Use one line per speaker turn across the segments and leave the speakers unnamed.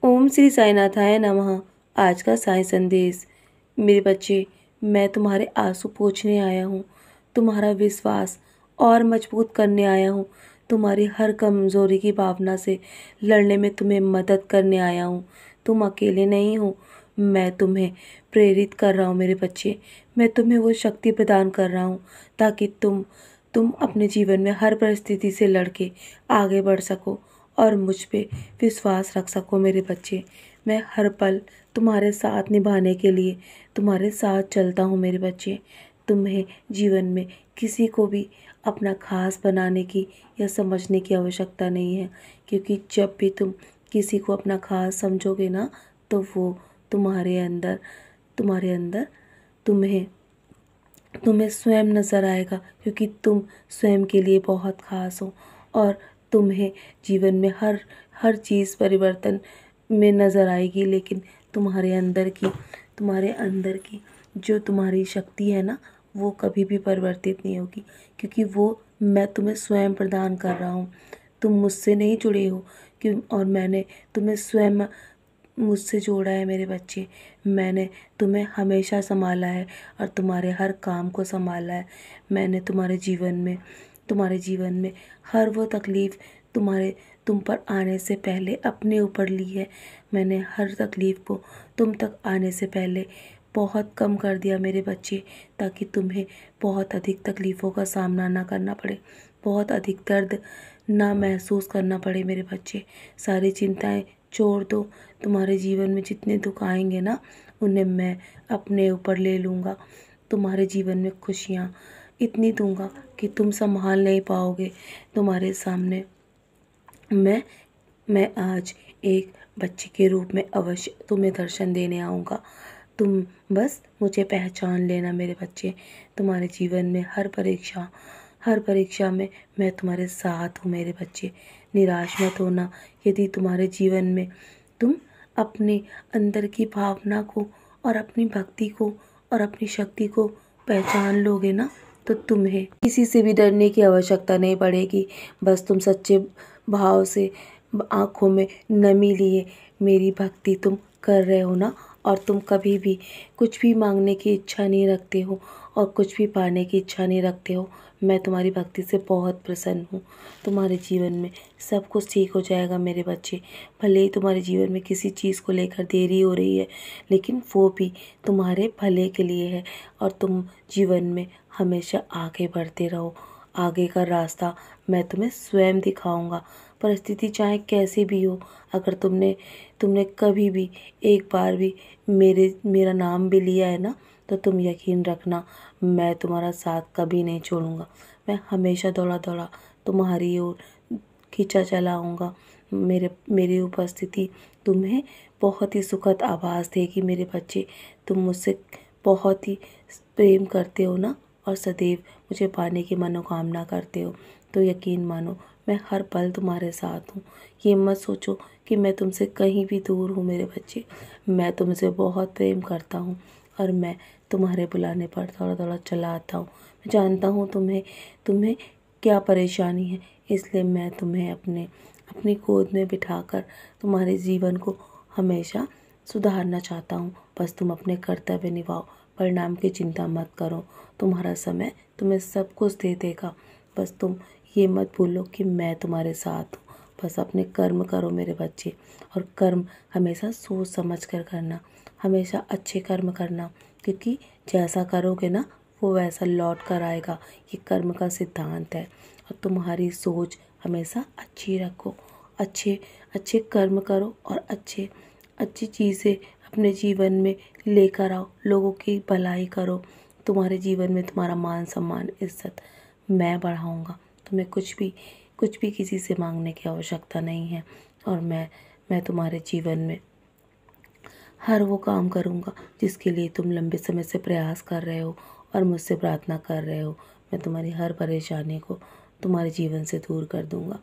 ओम श्री साईनाथाय नमः। आज का साई संदेश। मेरे बच्चे, मैं तुम्हारे आंसू पोंछने आया हूँ, तुम्हारा विश्वास और मजबूत करने आया हूँ, तुम्हारी हर कमज़ोरी की भावना से लड़ने में तुम्हें मदद करने आया हूँ। तुम अकेले नहीं हो, मैं तुम्हें प्रेरित कर रहा हूँ मेरे बच्चे। मैं तुम्हें वो शक्ति प्रदान कर रहा हूँ ताकि तुम अपने जीवन में हर परिस्थिति से लड़के आगे बढ़ सको और मुझ पे विश्वास रख सको मेरे बच्चे। मैं हर पल तुम्हारे साथ निभाने के लिए तुम्हारे साथ चलता हूँ मेरे बच्चे। तुम्हें जीवन में किसी को भी अपना खास बनाने की या समझने की आवश्यकता नहीं है, क्योंकि जब भी तुम किसी को अपना खास समझोगे ना, तो वो तुम्हारे अंदर तुम्हें तुम्हें स्वयं नज़र आएगा, क्योंकि तुम स्वयं के लिए बहुत खास हो और तुम्हें जीवन में हर हर चीज़ परिवर्तन में नज़र आएगी। लेकिन तुम्हारे अंदर की जो तुम्हारी शक्ति है ना, वो कभी भी परिवर्तित नहीं होगी, क्योंकि वो मैं तुम्हें स्वयं प्रदान कर रहा हूँ। तुम मुझसे नहीं जुड़े हो और मैंने तुम्हें स्वयं मुझसे जोड़ा है मेरे बच्चे। मैंने तुम्हें हमेशा संभाला है और तुम्हारे हर काम को संभाला है। मैंने तुम्हारे जीवन में हर वो तकलीफ़ तुम पर आने से पहले अपने ऊपर ली है। मैंने हर तकलीफ़ को तुम तक आने से पहले बहुत कम कर दिया मेरे बच्चे, ताकि तुम्हें बहुत अधिक तकलीफ़ों का सामना ना करना पड़े, बहुत अधिक दर्द ना महसूस करना पड़े मेरे बच्चे। सारी चिंताएं छोड़ दो। तुम्हारे जीवन में जितने दुख आएंगे ना, उन्हें मैं अपने ऊपर ले लूँगा। तुम्हारे जीवन में खुशियाँ इतनी दूँगा कि तुम संभाल नहीं पाओगे। तुम्हारे सामने मैं आज एक बच्चे के रूप में अवश्य तुम्हें दर्शन देने आऊँगा। तुम बस मुझे पहचान लेना मेरे बच्चे। तुम्हारे जीवन में हर परीक्षा में मैं तुम्हारे साथ हूँ मेरे बच्चे। निराश मत होना। यदि तुम्हारे जीवन में तुम अपने अंदर की भावना को और अपनी भक्ति को और अपनी शक्ति को पहचान लोगे ना, तो तुम्हें किसी से भी डरने की आवश्यकता नहीं पड़ेगी। बस तुम सच्चे भाव से आँखों में नमी लिए मेरी भक्ति तुम कर रहे हो ना, और तुम कभी भी कुछ भी मांगने की इच्छा नहीं रखते हो और कुछ भी पाने की इच्छा नहीं रखते हो। मैं तुम्हारी भक्ति से बहुत प्रसन्न हूँ। तुम्हारे जीवन में सब कुछ ठीक हो जाएगा मेरे बच्चे। भले ही तुम्हारे जीवन में किसी चीज़ को लेकर देरी हो रही है, लेकिन वो भी तुम्हारे भले के लिए है और तुम जीवन में हमेशा आगे बढ़ते रहो। आगे का रास्ता मैं तुम्हें स्वयं दिखाऊंगा। परिस्थिति चाहे कैसी भी हो, अगर तुमने कभी भी एक बार भी मेरा नाम भी लिया है ना, तो तुम यकीन रखना, मैं तुम्हारा साथ कभी नहीं छोड़ूंगा। मैं हमेशा दौड़ा दौड़ा तुम्हारी ओर खींचा चला आऊँगा। मेरी उपस्थिति तुम्हें बहुत ही सुखद आभास देगी मेरे बच्चे। तुम मुझसे बहुत ही प्रेम करते हो ना, और सदैव मुझे पाने की मनोकामना करते हो, तो यकीन मानो मैं हर पल तुम्हारे साथ हूँ। ये मत सोचो कि मैं तुमसे कहीं भी दूर हूँ मेरे बच्चे। मैं तुमसे बहुत प्रेम करता हूँ और मैं तुम्हारे बुलाने पर दौड़ा दौड़ा चला आता हूँ। मैं जानता हूँ तुम्हें क्या परेशानी है, इसलिए मैं तुम्हें अपनी गोद में बिठाकर तुम्हारे जीवन को हमेशा सुधारना चाहता हूँ। बस तुम अपने कर्तव्य निभाओ, परिणाम की चिंता मत करो। तुम्हारा समय तुम्हें सब कुछ दे देगा। बस तुम ये मत भूलो कि मैं तुम्हारे साथ हूँ। बस अपने कर्म करो मेरे बच्चे, और कर्म हमेशा सोच समझ कर करना, हमेशा अच्छे कर्म करना, क्योंकि जैसा करोगे ना, वो वैसा लौट कर आएगा। ये कर्म का सिद्धांत है। और तुम्हारी सोच हमेशा अच्छी रखो, अच्छे अच्छे कर्म करो और अच्छी चीज़ें अपने जीवन में लेकर आओ, लोगों की भलाई करो। तुम्हारे जीवन में तुम्हारा मान सम्मान इज्जत मैं बढ़ाऊँगा। तुम्हें कुछ भी किसी से मांगने की आवश्यकता नहीं है, और मैं तुम्हारे जीवन में हर वो काम करूँगा जिसके लिए तुम लंबे समय से प्रयास कर रहे हो और मुझसे प्रार्थना कर रहे हो। मैं तुम्हारी हर परेशानी को तुम्हारे जीवन से दूर कर दूँगा।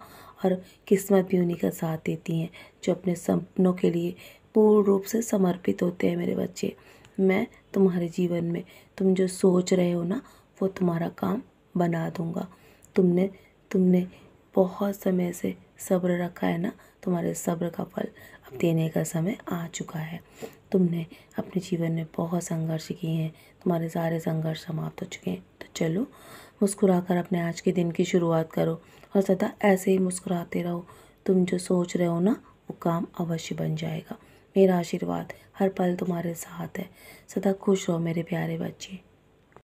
और किस्मत भी उन्हीं का साथ देती हैं जो अपने सपनों के लिए पूर्ण रूप से समर्पित होते हैं मेरे बच्चे। मैं तुम्हारे जीवन में तुम जो सोच रहे हो ना, वो तुम्हारा काम बना दूँगा। तुमने बहुत समय से सब्र रखा है ना, तुम्हारे सब्र का फल अब देने का समय आ चुका है। तुमने अपने जीवन में बहुत संघर्ष किए हैं, तुम्हारे सारे संघर्ष समाप्त हो चुके हैं। तो चलो मुस्कुराकर अपने आज के दिन की शुरुआत करो और सदा ऐसे ही मुस्कुराते रहो। तुम जो सोच रहे हो ना, वो काम अवश्य बन जाएगा। मेरा आशीर्वाद हर पल तुम्हारे साथ है। सदा खुश रहो मेरे प्यारे बच्चे।